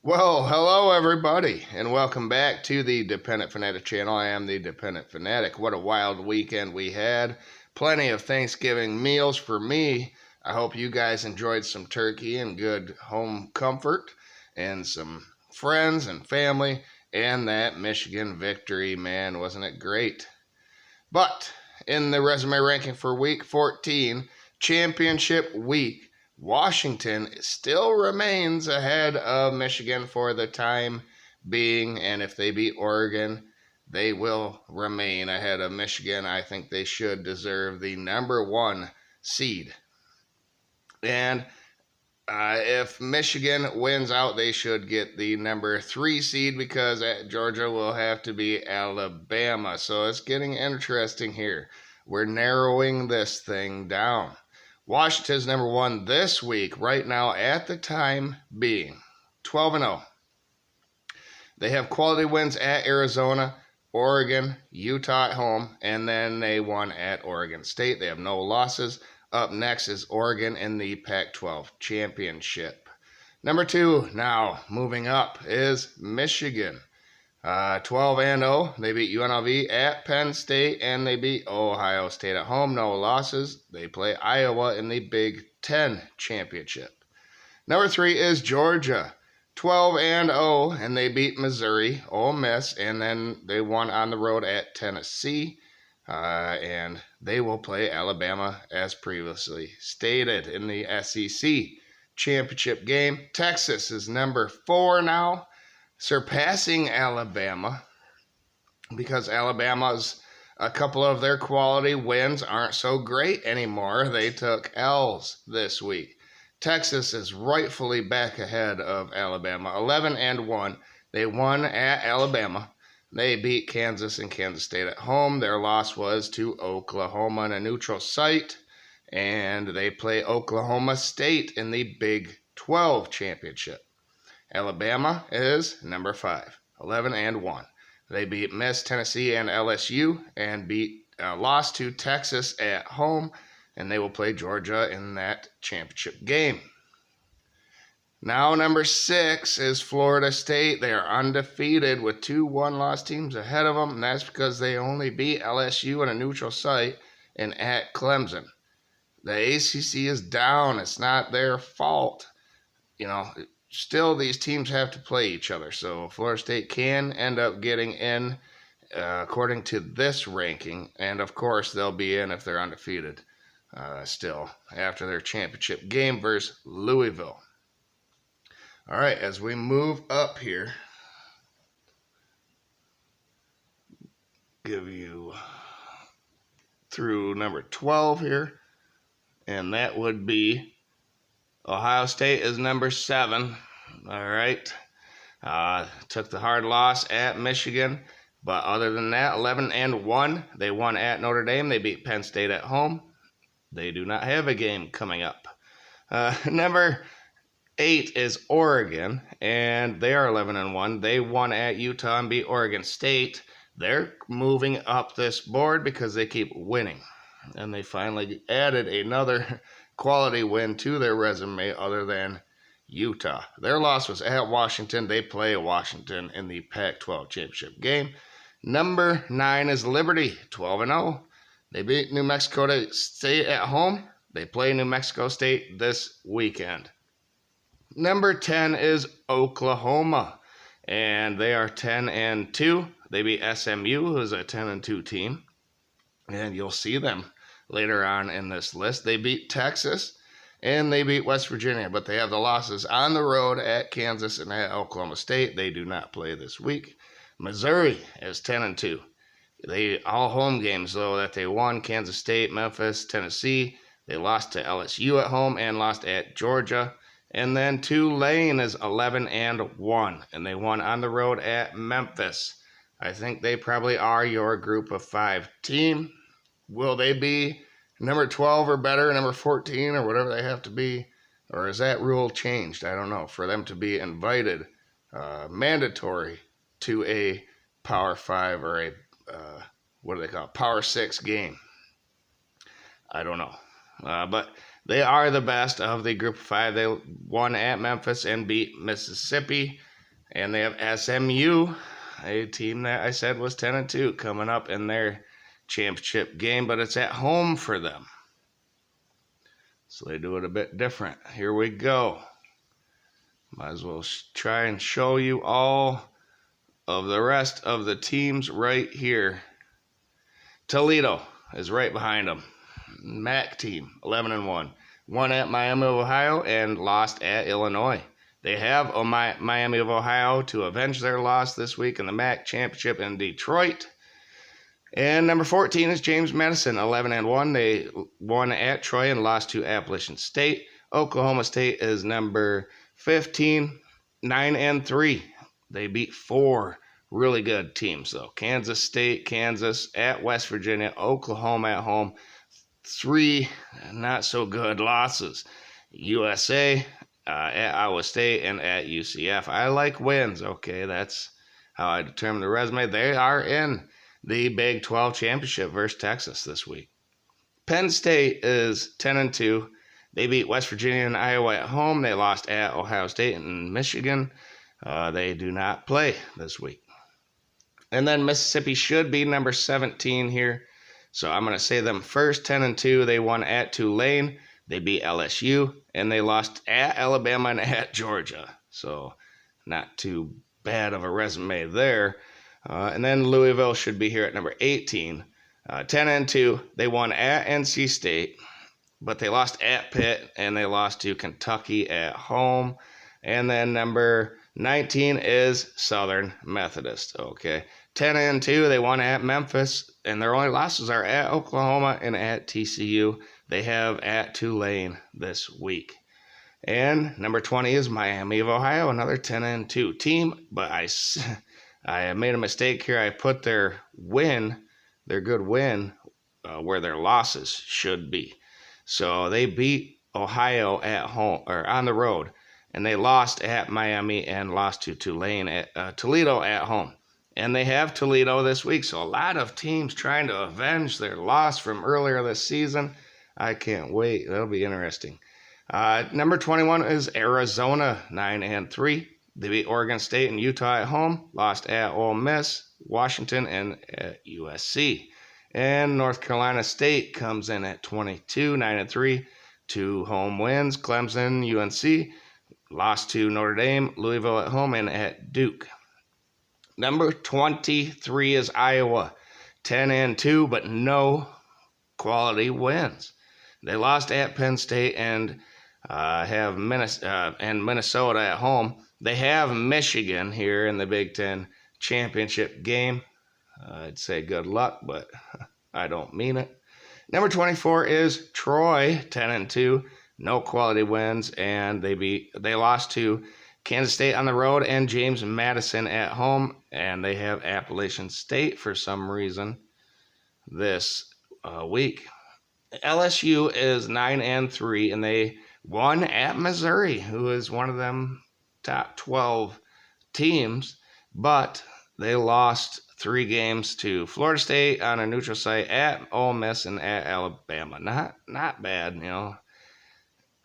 Well, hello everybody, and welcome back to the Dependent Fanatic channel. I am the Dependent Fanatic. What a wild weekend we had. Plenty of Thanksgiving meals for me. I hope you guys enjoyed some turkey and good home comfort, and some friends and family, and that Michigan victory, man, wasn't it great? But in the resume ranking for week 14, championship week, Washington still remains ahead of Michigan for the time being, and if they beat Oregon, they will remain ahead of Michigan. I think they should deserve the number one seed. And if Michigan wins out, they should get the number 3 seed because Georgia will have to be Alabama. So it's getting interesting here. We're narrowing this thing down. Washington's number 1 this week, right now at the time being 12-0. They have quality wins at Arizona, Oregon, Utah at home, and then they won at Oregon State. They have no losses. Up next is Oregon in the Pac-12 championship. Number 2, now moving up, is Michigan. 12-0. They beat UNLV at Penn State, and they beat Ohio State at home. No losses. They play Iowa in the Big Ten championship. Number 3 is Georgia. 12-0, and they beat Missouri, Ole Miss, and then they won on the road at Tennessee. And they will play Alabama as previously stated in the SEC championship game. Texas is number 4 now, surpassing Alabama because Alabama's a couple of their quality wins aren't so great anymore. They took L's this week. Texas is rightfully back ahead of Alabama, 11-1. They won at Alabama. They beat Kansas and Kansas State at home. Their loss was to Oklahoma in a neutral site, and they play Oklahoma State in the Big 12 championship. Alabama is number 5, 11-1. They beat Miss Tennessee and LSU and lost to Texas at home, and they will play Georgia in that championship game. Now, number 6 is Florida State. They are undefeated with 2 one-loss teams ahead of them, and that's because they only beat LSU in a neutral site and at Clemson. The ACC is down. It's not their fault. Still these teams have to play each other, so Florida State can end up getting in according to this ranking, and of course they'll be in if they're undefeated still after their championship game versus Louisville. All right, as we move up here, give you through number 12 here, and that would be Ohio State is number 7. All right, took the hard loss at Michigan, but other than that, 11-1. They won at Notre Dame. They beat Penn State at home. They do not have a game coming up. Number 8 is Oregon, and they are 11-1. They won at Utah and beat Oregon State. They're moving up this board because they keep winning, and they finally added another quality win to their resume other than Utah. Their loss was at Washington. They play Washington in the Pac-12 championship game. Number 9 is Liberty, 12-0. They beat New Mexico State at home. They play New Mexico State this weekend. Number 10 is Oklahoma, and they are 10-2. They beat SMU, who's a 10-2 team, and you'll see them later on in this list. They beat Texas, and they beat West Virginia, but they have the losses on the road at Kansas and at Oklahoma State. They do not play this week. Missouri is 10-2. They all home games, though, that they won: Kansas State, Memphis, Tennessee. They lost to LSU at home and lost at Georgia. And then Tulane is 11-1, and they won on the road at Memphis. I think they probably are your group of 5 team. Will they be number 12 or better, number 14 or whatever they have to be? Or is that rule changed? I don't know. For them to be invited, mandatory to a Power 5 or a, what do they call it, Power 6 game. I don't know. But they are the best of the group of 5. They won at Memphis and beat Mississippi. And they have SMU, a team that I said was 10-2, coming up in their championship game, but it's at home for them. So they do it a bit different. Here we go. Might as well try and show you all of the rest of the teams right here. Toledo is right behind them. MAC team, 11-1. Won at Miami of Ohio and lost at Illinois. They have Miami of Ohio to avenge their loss this week in the MAC championship in Detroit. And number 14 is James Madison, 11-1. They won at Troy and lost to Appalachian State. Oklahoma State is number 15, 9-3. They beat 4 really good teams, though. Kansas State, Kansas, at West Virginia, Oklahoma at home. 3 not so good losses. USA, at Iowa State, and at UCF. I like wins, okay? That's how I determine the resume. They are in the Big 12 championship versus Texas this week. Penn State is 10-2. They beat West Virginia and Iowa at home. They lost at Ohio State and Michigan. They do not play this week. And then Mississippi should be number 17 here. So I'm going to say them first, 10-2. They won at Tulane. They beat LSU, and they lost at Alabama and at Georgia. So not too bad of a resume there. And then Louisville should be here at number 18. 10-2. They won at NC State, but they lost at Pitt, and they lost to Kentucky at home. And then number 19 is Southern Methodist. Okay. 10-2. They won at Memphis, and their only losses are at Oklahoma and at TCU. They have at Tulane this week. And number 20 is Miami of Ohio, another 10-2 team. But I made a mistake here. I put their good win, where their losses should be. So they beat Ohio at home or on the road, and they lost at Miami and lost to Tulane at Toledo at home. And they have Toledo this week. So a lot of teams trying to avenge their loss from earlier this season. I can't wait. That'll be interesting. Number 21 is Arizona, 9-3. They beat Oregon State and Utah at home, lost at Ole Miss, Washington, and at USC. And North Carolina State comes in at 22, 9-3. 2 home wins, Clemson, UNC, lost to Notre Dame, Louisville at home, and at Duke. Number 23 is Iowa, 10-2, but no quality wins. They lost at Penn State and have Minnesota at home. They have Michigan here in the Big Ten championship game. I'd say good luck, but I don't mean it. Number 24 is Troy, 10-2, no quality wins, and they lost to Kansas State on the road and James Madison at home, and they have Appalachian State for some reason this week. LSU is 9-3, and they won at Missouri, who is one of them top 12 teams, but they lost 3 games to Florida State on a neutral site, at Ole Miss, and at Alabama. Not bad, you know.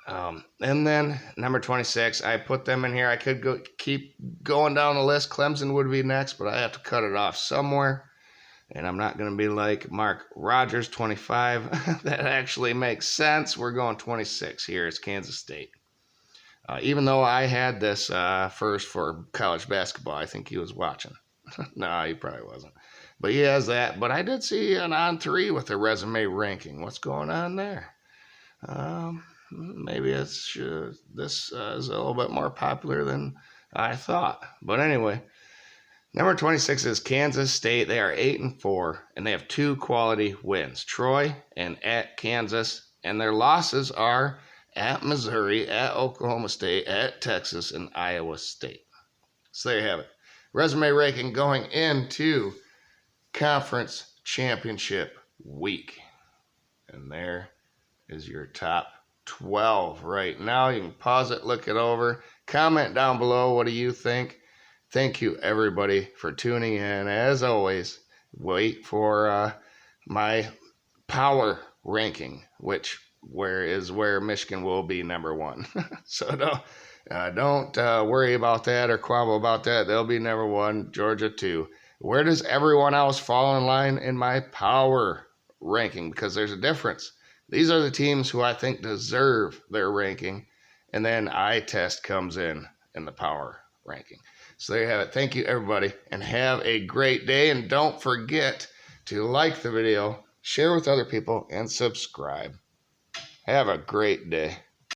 And then number 26, I put them in here. I could keep going down the list. Clemson would be next, but I have to cut it off somewhere. And I'm not going to be like Mark Rogers, 25. That actually makes sense. We're going 26 here. It's Kansas State. Even though I had this first for college basketball, I think he was watching. No, he probably wasn't. But he has that. But I did see an on 3 with a resume ranking. What's going on there? Maybe this is a little bit more popular than I thought. But anyway, number 26 is Kansas State. They are 8-4, and they have 2 quality wins, Troy and at Kansas. And their losses are at Missouri, at Oklahoma State, at Texas, and Iowa State. So there you have it. Resume ranking going into conference championship week. And there is your top 12 right now. You can pause it, look it over, comment down below. What do you think? Thank you, everybody, for tuning in. As always, wait for my power ranking, where Michigan will be number 1. So Don't worry about that or quabble about that. They'll be number one, Georgia 2. Where does everyone else fall in line in my power ranking? Because there's a difference. These are the teams who I think deserve their ranking, and then eye test comes in the power ranking. So there you have it. Thank you, everybody, and have a great day. And don't forget to like the video, share with other people, and subscribe. Have a great day.